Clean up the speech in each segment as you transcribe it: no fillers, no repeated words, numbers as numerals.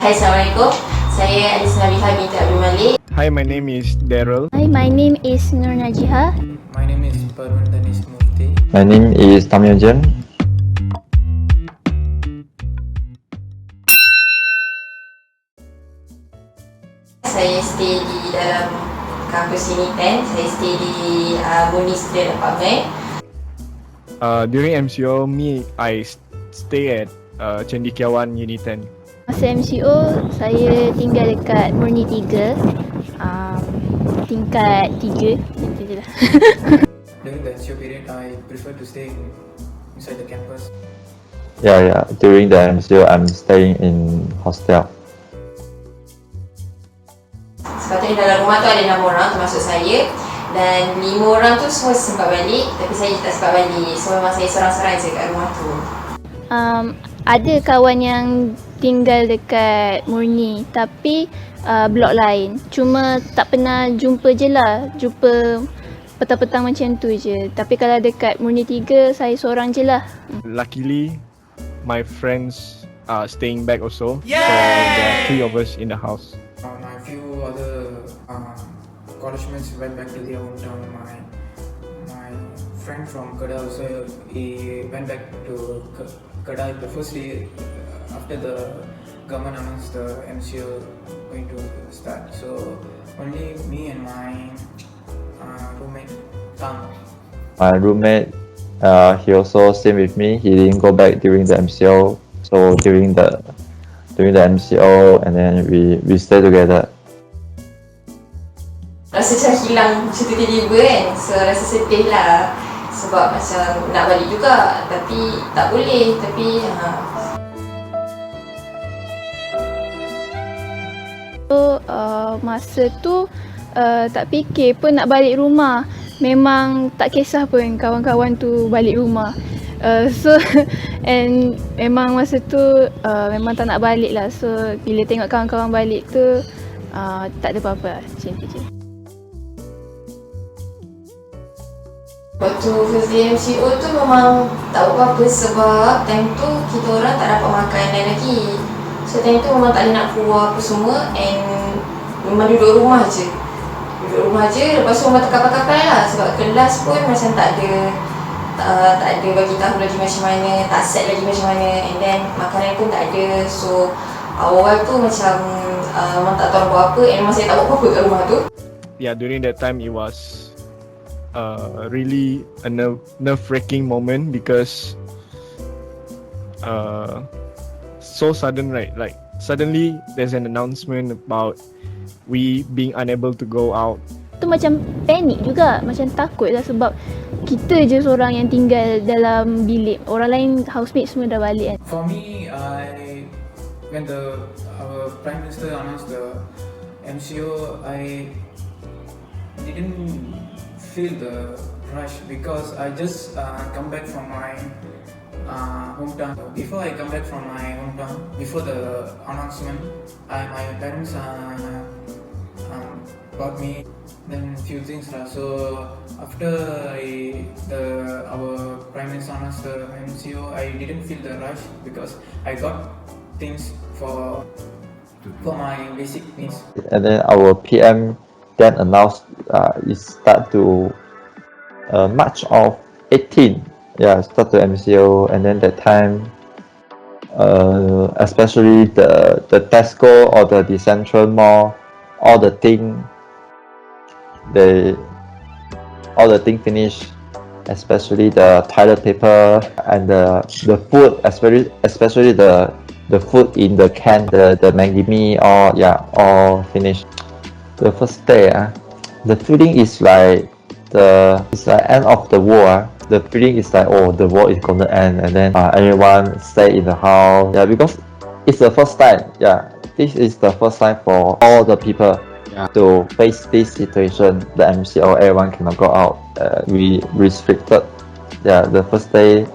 Hai, Assalamualaikum. Saya Alis Nabiha binti Abdul Malik. Hi, my name is Daryl. Hi, my name is Nur Najiha. My name is Parwan Danis Murthy. My name is Tam Yonjen. Saya stay di dalam kampus Uniten. Saya stay di Muni Student Apartment. During MCO, I stay at Cendekiawan Uniten. Masa MCO, saya tinggal dekat Murni 3, tingkat 3, macam je lah. During the MCO period, I prefer to stay inside the campus. Yeah. During the MCO, I'm staying in hostel. Sepatutnya dalam rumah tu ada 6 orang termasuk saya. Dan 5 orang tu semua sempat balik. Tapi saya tak sempat balik. So memang saya sorang-sorang je kat rumah tu. Ada kawan yang tinggal dekat Murni tapi blok lain. Cuma tak pernah jumpa je lah. Jumpa petang-petang macam tu je. Tapi kalau dekat Murni 3, saya seorang je lah. Luckily, my friends are staying back also. Yay! So there are 3 of us in the house. My few other college mates went back to their hometown. My friend from Kedah also, he went back to Kedah the first day after the government announced the MCO going to start. So only me and my roommate Tam. My roommate, he also stayed with me. He didn't go back during the MCO. So during the MCO, and then we stay together. Rasa macam hilang macam tu tiba-tiba kan. So rasa sedih lah. Sebab macam nak balik juga. Tapi tak boleh. So masa tu tak fikir pun nak balik rumah. Memang tak kisah pun kawan-kawan tu balik rumah. And memang masa tu memang tak nak balik lah. So bila tengok kawan-kawan balik tu tak ada apa-apa lah, macam tu je. Waktu first day MCO tu memang tak buat apa-apa sebab time tu kita orang tak dapat makanan lagi. So time tu memang tak boleh nak keluar apa semua and memang duduk rumah je. Lepas tu memang terkapal-kapal lah sebab kelas pun macam tak ada bagi tahu lagi macam mana, tak set lagi macam mana, and then makanan pun tak ada. So awal tu macam memang tak tahu buat apa and memang saya tak buat apa-apa kat rumah tu. Yeah, during that time it was really a nerve-wracking moment because so sudden, right? Like suddenly there's an announcement about we being unable to go out. Tu macam panik juga, macam takut lah sebab kita je seorang yang tinggal dalam bilik. Orang lain, housemate semua dah balik kan. For me, when our Prime Minister announced the MCO, I didn't feel the rush because I just come back from my hometown. Before I come back from my hometown, before the announcement, my parents bought me then few things lah. So after our Prime Minister announced the MCO, I didn't feel the rush because I got things for my basic needs. And then our PM then announced it start to March of 18. Yeah, start to MCO, and then that time, especially the Tesco or the Central Mall, all the thing finished, especially the toilet paper and the food, especially the food in the can, the Maggi Mee, all finished. The first day, the feeling is like it's like end of the war. The feeling is like, oh, the war is gonna end, and then everyone stay in the house. Yeah, because it's the first time. Yeah, this is the first time for all the people to face this situation. The MCO, everyone cannot go out. We restricted. Yeah, the first day,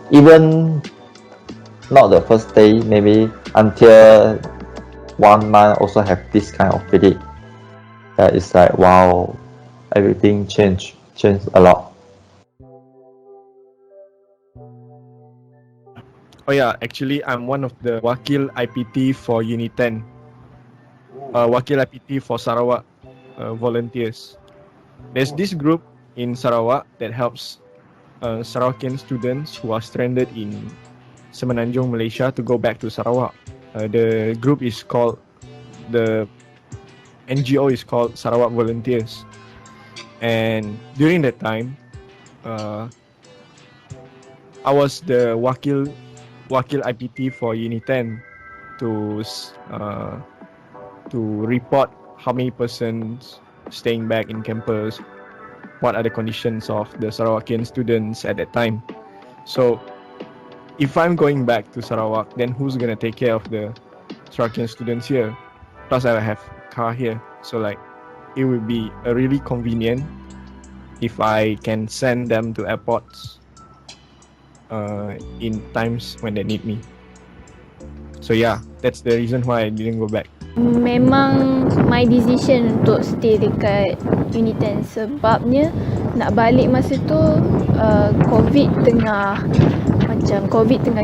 even not the first day, maybe until 1 month, also have this kind of feeling. Yeah, it's like, wow, everything changed a lot. Oh yeah, actually I'm one of the Wakil IPT for Uni 10. Wakil IPT for Sarawak volunteers. There's this group in Sarawak that helps Sarawakian students who are stranded in Semenanjung, Malaysia to go back to Sarawak. The group is called, the NGO is called Sarawak Volunteers. And during that time, I was the Wakil IPT for Uni 10 to report how many persons staying back in campus, what are the conditions of the Sarawakian students at that time. So if I'm going back to Sarawak, then who's gonna take care of the Sarawakian students here? Plus I have a car here, so like it would be a really convenient if I can send them to airports in times when they need me. So yeah, that's the reason why I didn't go back. Memang my decision untuk stay dekat Uni 10 sebabnya nak balik masa tu COVID tengah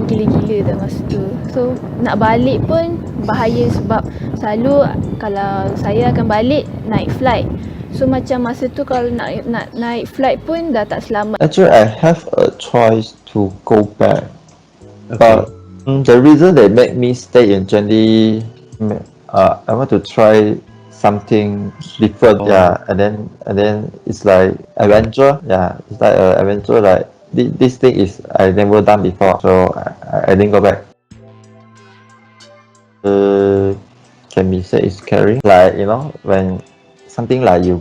gila-gila dah masa tu. So nak balik pun bahaya sebab selalu kalau saya akan balik naik flight. So macam masa tu kalau nak naik flight pun dah tak selamat. Actually, I have a choice to go back, but the reason they make me stay in Jenny, I want to try something different. Yeah, and then it's like adventure. Yeah, it's like adventure. Like this thing is I never done before, so I didn't go back. Can be said it's scary. Like when something like you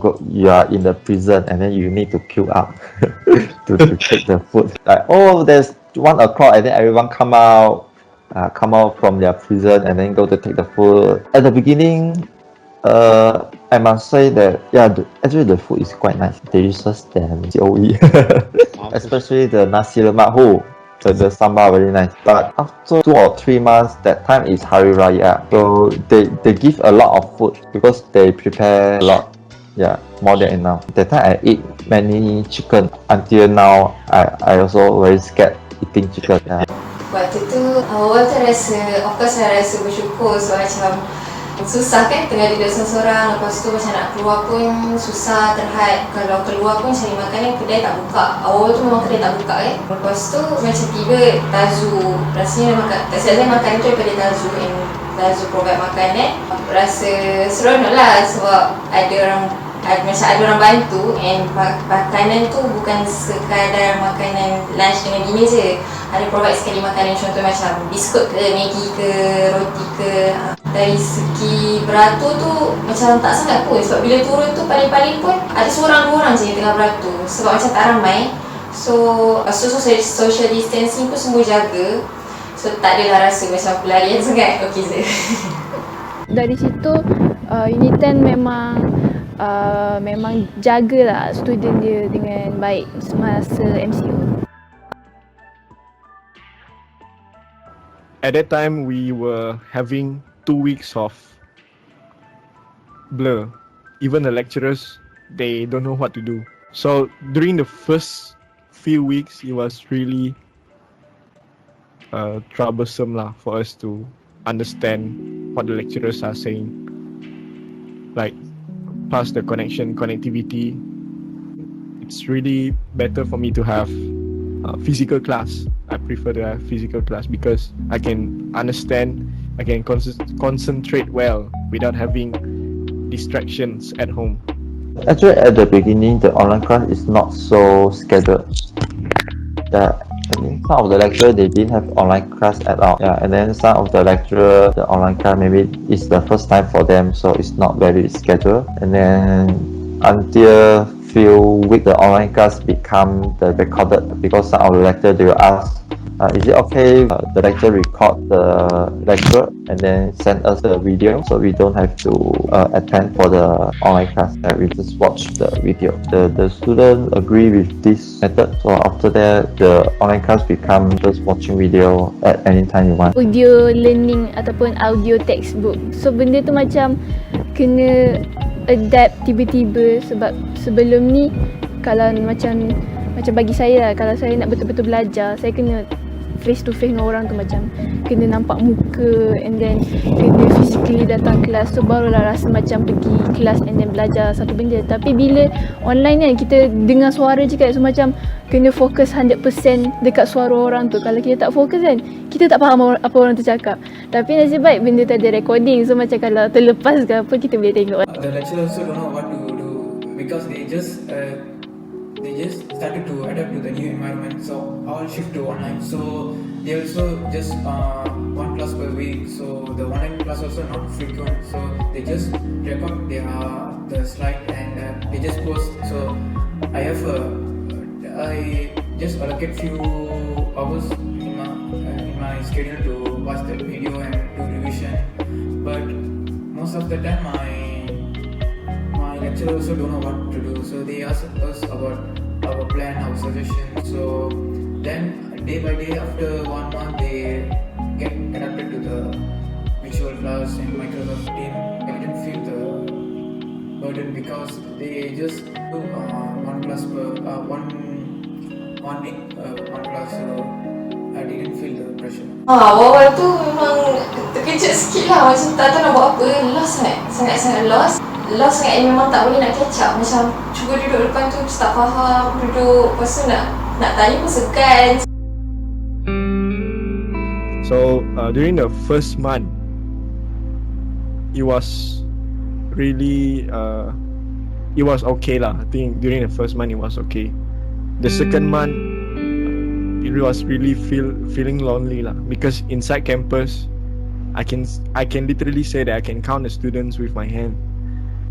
are in the prison and then you need to queue up to take the food. Like there's 1 o'clock and then everyone come out from their prison and then go to take the food. At the beginning, I must say that actually the food is quite nice, delicious than COE. Especially the nasi lemak. The sambal very nice. But after 2 or 3 months, that time is Hari Raya, so they give a lot of food because they prepare a lot. Yeah, more than enough. That time I eat many chicken. Until now, I also very scared eating chicken. Yeah. Waktu tu awal tu of course saya rasa bersyukur sebab macam susah kan tengah duduk seorang-seorang, lepas tu macam nak keluar pun susah, terhad. Kalau keluar pun cari makanan kedai tak buka. Awal tu memang kedai tak buka kan. Lepas tu macam tiba Tazu, rasanya tak silap makan tu daripada Tazu, and Tazu provide makanan. Rasa seronok lah sebab ada orang bantu, and makanan tu bukan sekadar makanan lunch dengan dinner je. Ada provide sekali makanan, contoh macam biskut ke, Maggi ke, roti ke. Dari segi beratur tu macam tak sangat pun, sebab bila turun tu paling-paling pun ada seorang-dua orang je yang tengah beratur sebab macam tak ramai. So social distancing pun semua jaga, so tak adalah rasa macam pelarian sangat. Okey je. Dari situ Uni 10 memang jagalah student dia dengan baik semasa MCO. At that time, we were having 2 weeks of blur. Even the lecturers, they don't know what to do. So during the first few weeks, it was really troublesome lah for us to understand what the lecturers are saying. Like, plus the connectivity, it's really better for me to have physical class. I prefer to have physical class because I can understand, I can concentrate well without having distractions at home. Actually, at the beginning, the online class is not so scheduled. Yeah, I mean, some of the lecturers, they didn't have online class at all. Yeah, and then some of the lecturer, the online class maybe it's the first time for them, so it's not very scheduled. And then until few weeks, the online class become the recorded, because some of the lecturer, they will ask, is it okay the lecturer record the lecture and then send us the video, so we don't have to attend for the online class. We just watch the video. The student agree with this method, so after that the online class become just watching video at any time you want. Audio learning ataupun audio textbook. So benda tu macam kena adapt tiba-tiba, sebab sebelum ni kalau macam bagi saya lah, kalau saya nak betul-betul belajar, saya kena face to face dengan orang tu, macam kena nampak muka and then kena physically datang kelas, so barulah rasa macam pergi kelas and then belajar satu benda. Tapi bila online kan, kita dengar suara je kan, so macam kena fokus 100% dekat suara orang tu. Kalau kita tak fokus kan, kita tak faham apa orang tu cakap. Tapi nasib baik benda tu ada recording, so macam kalau terlepas ke apa, kita boleh tengok. The lecturer also don't know what to do because they just started to adapt to the new environment, so all shift to online. So they also just one class per week, so the online class also not frequent, so they just record the slide and they just post. So I just allocate few hours in my schedule to watch the video and do revision, but most of the time my lecturer also don't know what to do, so they ask us about our plan, our suggestions. So then day by day, after 1 month, they get adapted to the visual class and Microsoft Team. I didn't feel the burden because they just do one class per one week, one class. So I didn't feel the pressure. Awal tu memang terkejut sikit lah, macam tak tahu nak buat apa. Lost sangat lost sangat, yang memang tak boleh nak catch up. Macam cuba duduk depan tu tak faham, duduk lepas tu nak tanya pun segan. So during the first month, it was really it was okay lah. I think during the first month it was okay. The second month, it was really feeling lonely lah, because inside campus, I can literally say that I can count the students with my hand.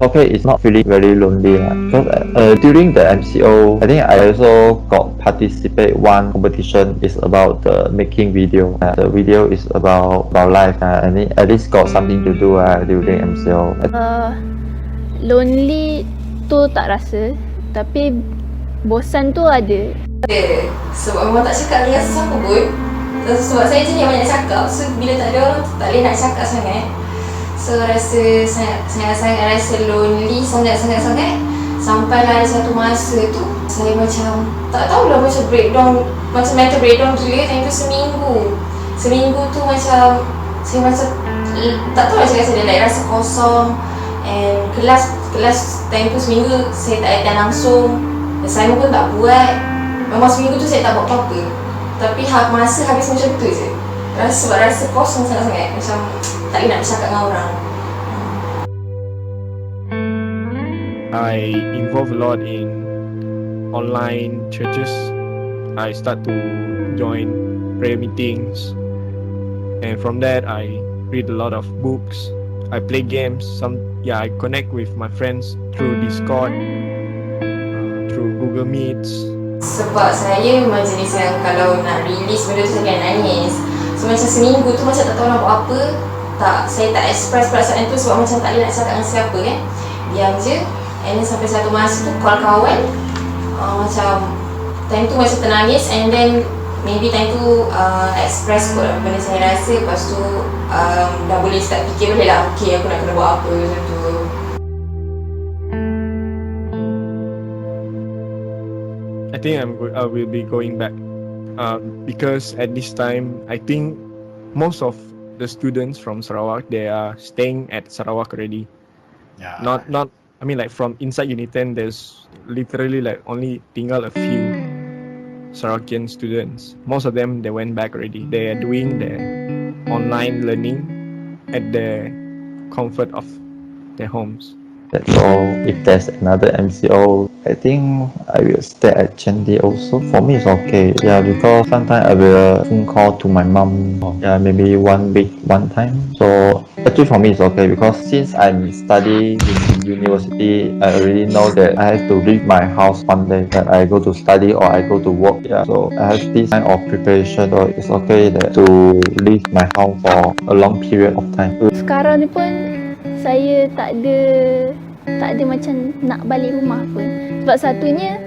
Okay, it's not feeling very lonely. Because during the MCO, I think I also got participate one competition. It's about the making video. The video is about life. And at least got something to do during MCO. Lonely tu tak rasa, tapi bosan tu ada. Sebab memang tak cakap dengan sesiapa pun. Sebab saya je yang banyak cakap, so bila tak ada orang tu tak boleh nak cakap sangat. So rasa sangat rasa lonely sangat. Sampailah ada satu masa tu saya macam tak tahulah, macam breakdown, macam mental breakdown gila. Time tu seminggu tu macam saya macam tak tahu nak cakap, saya like rasa kosong. And kelas time tu seminggu saya tak attend langsung, assignment pun tak buat. Memang seminggu tu saya tak buat apa-apa. Tapi masa habis macam tu je. Sebab rasa kosong sangat-sangat, macam tak boleh nak bercakap dengan orang. I involve a lot in online churches. I start to join prayer meetings, and from that I read a lot of books. I play games. I connect with my friends through Discord, through Google Meets. Sebab saya memang jenis yang kalau nak release benda tu saya akan nangis. So macam seminggu tu macam tak tahu nak buat apa. Saya tak express perasaan tu sebab macam tak boleh nak cakap dengan siapa kan. Diam je. And then sampai satu masa tu call kawan, macam time tu macam ternangis, and then maybe time tu express kot benda saya rasa. Lepas tu dah boleh start fikir boleh lah, okay aku nak kena buat apa macam tu. I think I will be going back because at this time I think most of the students from Sarawak, they are staying at Sarawak already. Yeah. Not I mean like from inside Uniten, there's literally like only tinggal a few Sarawakian students. Most of them, they went back already. They are doing their online learning at the comfort of their homes. That's all. If there's another MCO, I think I will stay at Chendi also. For me, it's okay. Yeah, because sometimes I will phone call to my mom. Yeah, maybe 1 week, one time. So actually for me, it's okay because since I'm studying in university, I already know that I have to leave my house one day. That I go to study or I go to work. Yeah, so I have this kind of preparation. So it's okay that to leave my house for a long period of time. Sekarang ni pun saya tak ada macam nak balik rumah pun. Sebab satunya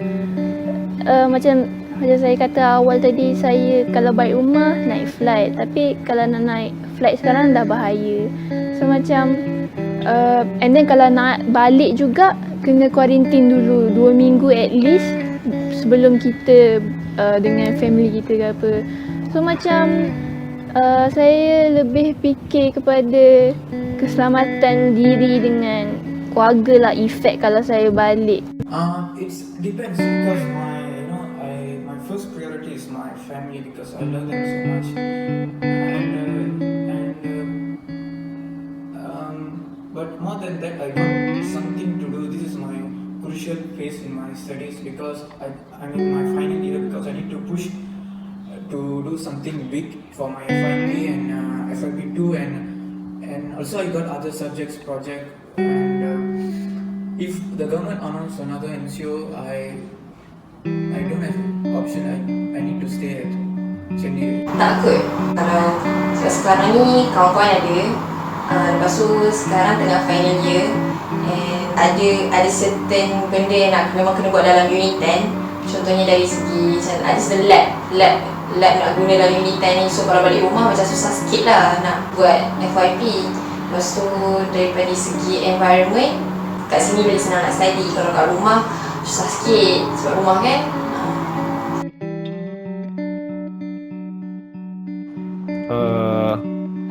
macam saya kata awal tadi, saya kalau balik rumah naik flight, tapi kalau nak naik flight sekarang dah bahaya. So macam and then kalau nak balik juga kena quarantine dulu 2 minggu at least sebelum kita dengan family kita ke apa. So macam saya lebih fikir kepada keselamatan diri dengan keluarga lah, efek kalau saya balik. It depends because my first priority is my family because I love them so much, but more than that, I got something to do. This is my crucial phase in my studies because I'm in my final year because I need to push to do something big for my FYP and FYP2 and also I got other subjects project and if the government announce another MCO, I don't have option. I need to stay at Changi. Takut kalau sebab sekarang ni kawan-kawan ada, lepas tu sekarang tengah final year and ada certain benda yang memang kena buat dalam unit 10. Contohnya dari segi macam ada certain lab nak guna dalam unit 10 ni, so kalau balik rumah macam susah sikit lah nak buat FYP. Lepas tu daripada segi environment, kat sini lebih senang nak study, kalau kat rumah susah sikit sebab rumah kan.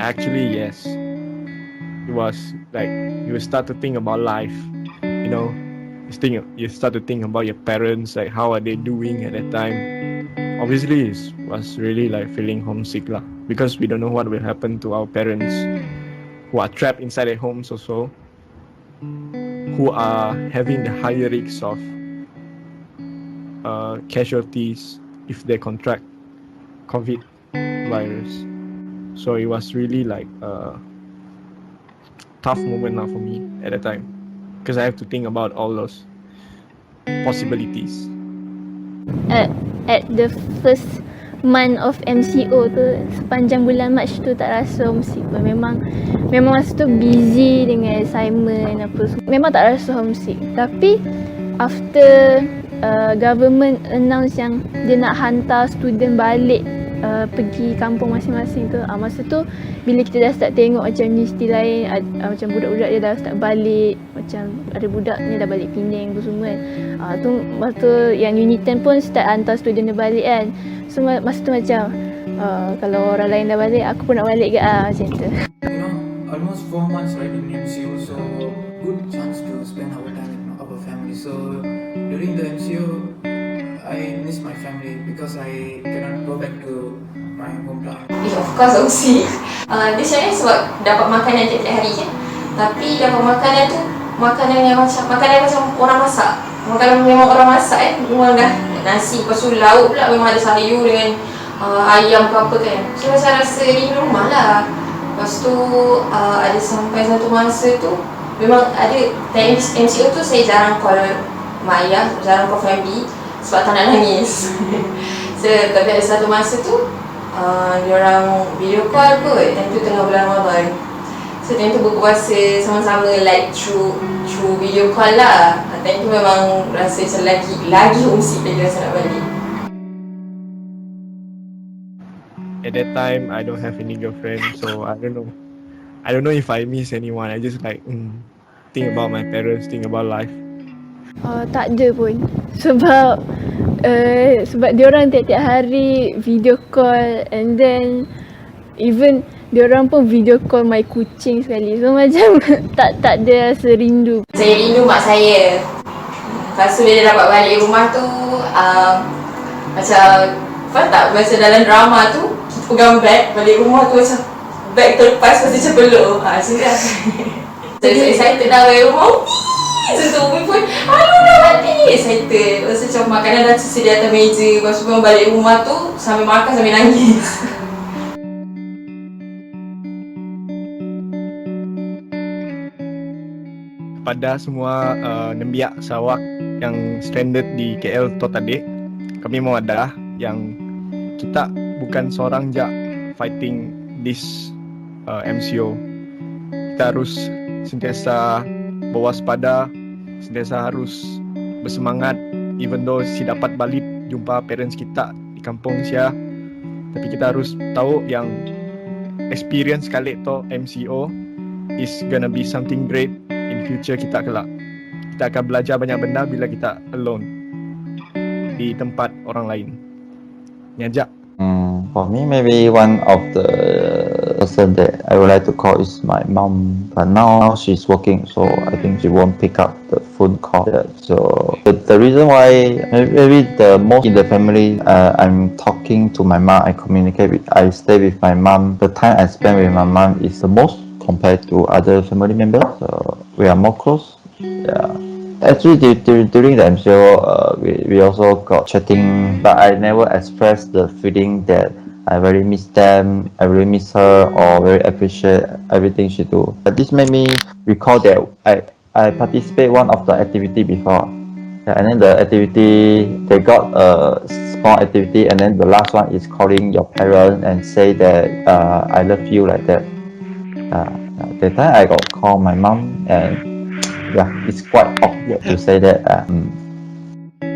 Actually, yes. It was like you start to think about life, you know. You start to think about your parents, like how are they doing at that time. Obviously, it was really like feeling homesick lah, because we don't know what will happen to our parents who are trapped inside their homes also, who are having the higher risks of casualties if they contract COVID virus. So it was really like a tough moment now for me at that time, because I have to think about all those possibilities. At the first month of MCO tu, sepanjang bulan Mac tu tak rasa homesick pun. Memang masa tu busy dengan assignment apa semua. Memang tak rasa homesick. Tapi after government announce yang dia nak hantar student balik pergi kampung masing-masing tu, masa tu bila kita dah start tengok macam universiti lain macam budak-budak dia dah start balik, macam ada budak ni dah balik Penang tu semua kan. Tu masa tu yang unit 10 pun start hantar student dia balik kan. So masa tu macam kalau orang lain dah balik, aku pun nak balik ke macam tu. Almost 4 months right in MCO, so good chance to spend our time with our family. So during the MCO, I miss my family because I cannot go back to my hometown. Of course homesick. Dia sebenarnya sebab dapat makanan tiap-tiap hari kan. Tapi dapat makanan tu makanan macam orang masak. Makanan memang orang masak kan. Memang dah nasi, lepas tu lauk pula memang ada sayur dengan ayam ke apa kan. So macam rasa rindu rumah lah. Lepas tu ada sampai satu masa tu memang ada time MCO tu saya jarang call mak ayah, jarang call family sebab tak nak nangis. So, tapi ada satu masa tu diorang video call kot, time tu tengah bulan Ramadan. So time tu berpuasa sama-sama like through video call lah. Time tu memang rasa macam lagi homesick lagi rasa nak balik. At that time, I don't have any girlfriend, so I don't know if I miss anyone. I just like think about my parents, think about life. Tak ada pun. Sebab diorang tiap-tiap hari video call, and then even diorang pun video call my kucing sekali. So macam tak ada rasa rindu. Saya rindu mak saya. Lepas tu bila dapat balik rumah tu macam apa tak, macam dalam drama tu kita pegang bag balik rumah tu macam bag terlepas pasti macam peluk. Macam tu. So excited dah balik rumah. Macam tu Umi pun aduh dah balik, excited. Lepas tu macam makanan dah tersedia atas meja. Lepas tu balik rumah tu sambil makan sambil nangis. Pada semua Nembiak Sarawak yang stranded di KL Totadik, kami mau ada yang kita bukan seorang je fighting this MCO. Kita harus sentiasa berwaspada, sentiasa harus bersemangat, even though si dapat balik jumpa parents kita di kampung sia, tapi kita harus tahu yang experience kali tu MCO is gonna be something great in future kita kelak. Kita akan belajar banyak benda bila kita alone di tempat orang lain. Ni aja. For me, maybe one of the person that I would like to call is my mom. But now she's working, so I think she won't pick up the phone call. Yeah, so the reason why maybe the most in the family, I'm talking to my mom. I communicate with. I stay with my mom. The time I spend with my mom is the most compared to other family members. So we are more close. Yeah. Actually, during the MCO, we also got chatting, but I never expressed the feeling that I very miss them, I really miss her, or very appreciate everything she do. But this made me recall that I participate one of the activity before. Yeah, and then the activity, they got a small activity, and then the last one is calling your parents and say that I love you like that. That time I got call my mom, and yeah, it's quite awkward to say that.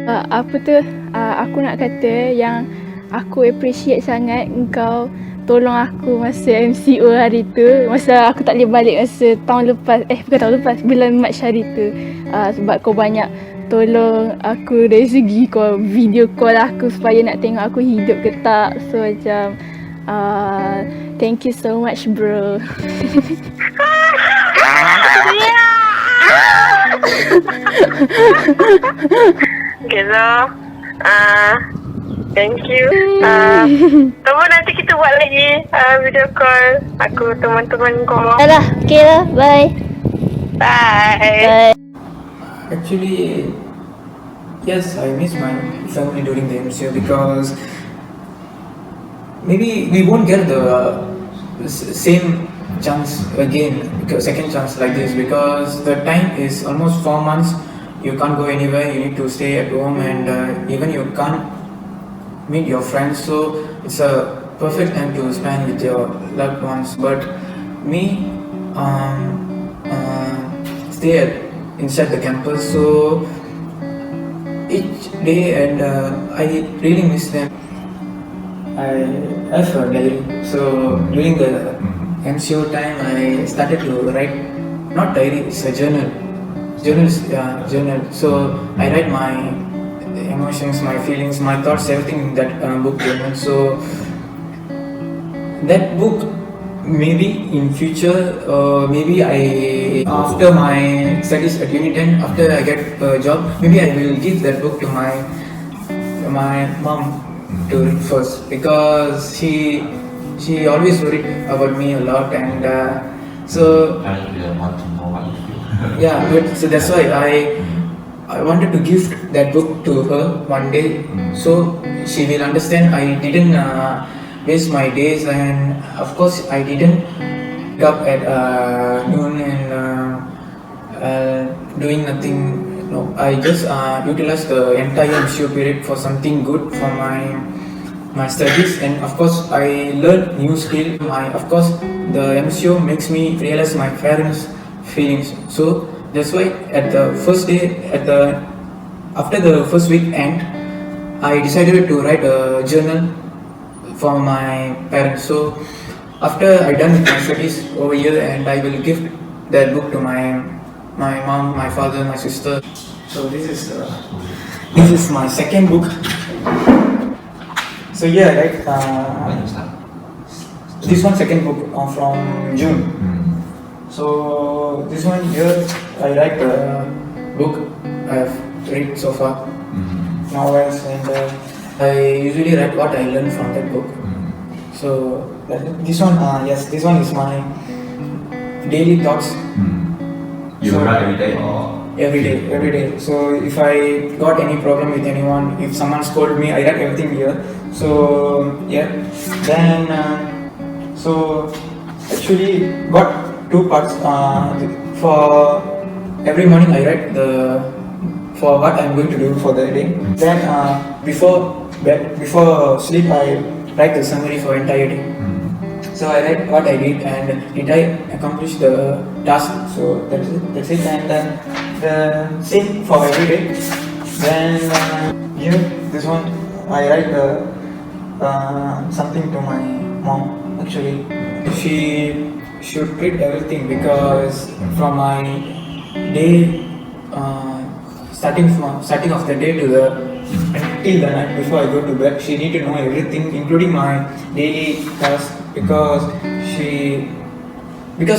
Aku nak kata yang aku appreciate sangat engkau tolong aku masa MCO hari tu, masa aku tak boleh balik masa tahun lepas, bukan tahun lepas, bulan Mac hari tu. Sebab kau banyak tolong aku dari segi kau video call aku supaya nak tengok aku hidup ke tak. So macam thank you so much bro. Okay, so thank you. Tunggu nanti kita buat lagi video call aku teman-teman kau. Dah, okay lah, bye. Bye. Actually, yes, I miss my family during the MCO because maybe we won't get the same chance again, second chance like this, because the time is almost 4 months. You can't go anywhere, you need to stay at home, and even you can't meet your friends, so it's a perfect time to spend with your loved ones. But me stay inside the campus, so each day, and I really miss them. I have a diary, so during the MCO time I started to write, not diary, it's a journal. Journal. So I write my emotions, my feelings, my thoughts, everything in that book journal. So that book, maybe in future, maybe after my studies at Uni10, after I get a job, maybe I will give that book to my mom to read first, because she always worried about me a lot, and so yeah, so that's why I wanted to gift that book to her one day, so she will understand I didn't waste my days, and of course I didn't wake up at noon and doing nothing. No, I just utilized the entire MCO period for something good for my studies, and of course I learned new skill. Of course the MCO makes me realize my parents' feelings. So that's why at the first day, after the first week end, I decided to write a journal for my parents. So after I done with my studies over here, and I will give that book to my mom, my father, my sister. So this is my second book. So yeah, right. This one second book from June. So this one here, I write the book I've read so far, novels, and I usually write what I learned from that book. So this one, yes, this one is my daily thoughts. You write every day or? Every day. So if I got any problem with anyone, if someone scolded me, I write everything here. So yeah, then so actually got 2 parts. For every morning I write for what I'm going to do for the day. Then before sleep I write the summary for entire day. So I write what I did and did I accomplish the task. So that's it. And then the same for every day. Then here, this one I write something to my mom. Actually, she should read everything, because from my day, starting of the day to the till the night before I go to bed. She need to know everything, including my daily tasks, because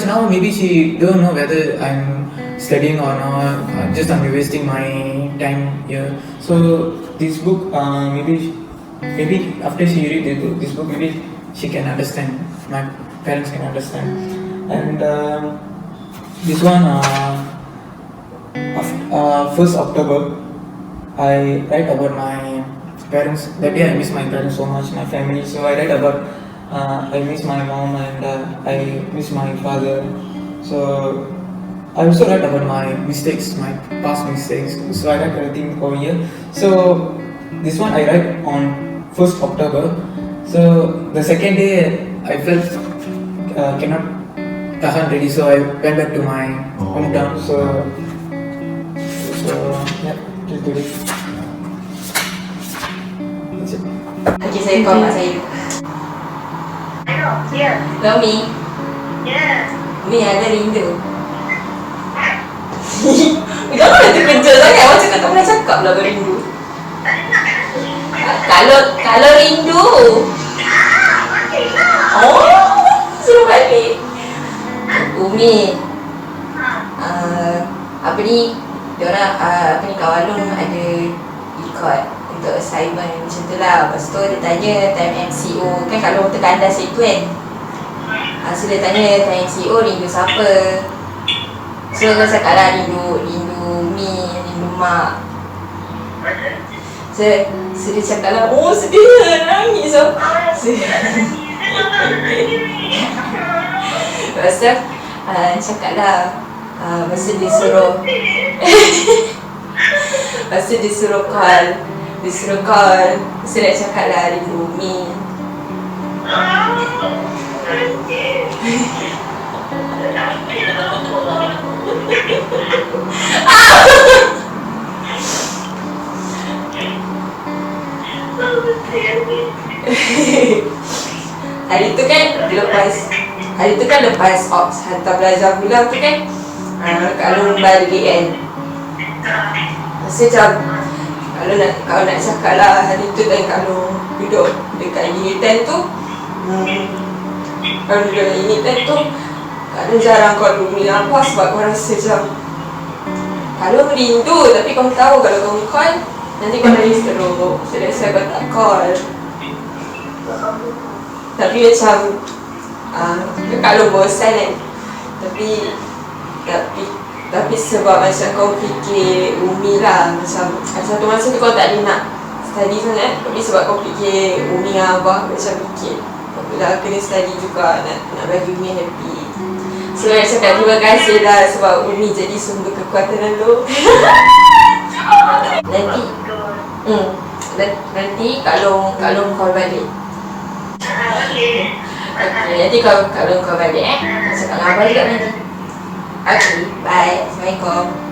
now maybe she don't know whether I'm studying or not. Just I'm wasting my time here. So this book, maybe after she read this book, maybe she can understand. My parents can understand. And this one, 1st October, I write about my parents. That day I miss my parents so much, my family. So I write about I miss my mom and I miss my father. So I also write about my mistakes, my past mistakes. So I write everything over here. So this one I write on 1st October. So the second day I felt cannot tahan ready, so I went back to my hometown. So yeah, just do this. That's it. Okay, saya call mak saya. Hello, yeah, Umi, yeah. Umi ada rindu. Jangan nak terkejut sangat. Macam kau tak pernah cakap lah kau rindu. Kalau rindu. Oh, suruh balik. Umi, apa ni? Diorang kawan Long ada ikut untuk assignment macam tu lah. Lepas tu dia tanya time MCO. Kan Kak Long terkandas itu kan. So dia tanya time MCO rindu siapa. So kau cakap lah rindu Mi, rindu mak. So dia cakap lah, oh sedih lah, nangis so. Lepas tu cakap lah, lepas tu dia suruh lepas tu dia suruh call. Lepas tu dia cakap lah rindu Mi. Hari tu kan lepas ops hantar belajar pulang tu kan, Kak Long balik kan. Rasa macam kalau nak cakap lah, hari tu kan Kak Long duduk dekat unit 10 tu. Kalau duduk dekat unit 10 tu, Kak Long jarang call Umi. Apa sebab kau rasa macam Kak Long rindu, tapi kau tahu kalau kau call nanti kau nangis teruk. So that's why kau tak call. Tapi macam Kak Long bosan kan. Tapi sebab macam kau fikir Umi lah, macam satu masa tu kau tak ada nak study sangat, tapi sebab kau fikir Umi dengan Abah, macam fikir dah kena study juga, nak bagi Umi happy. So nak cakap terima kasih lah sebab Umi jadi sumber kekuatan lu. Nanti Kak Long call balik. Okay, nanti Kak Long call balik Cakap dengan Abah juga nanti. Okay, bye. Assalamualaikum.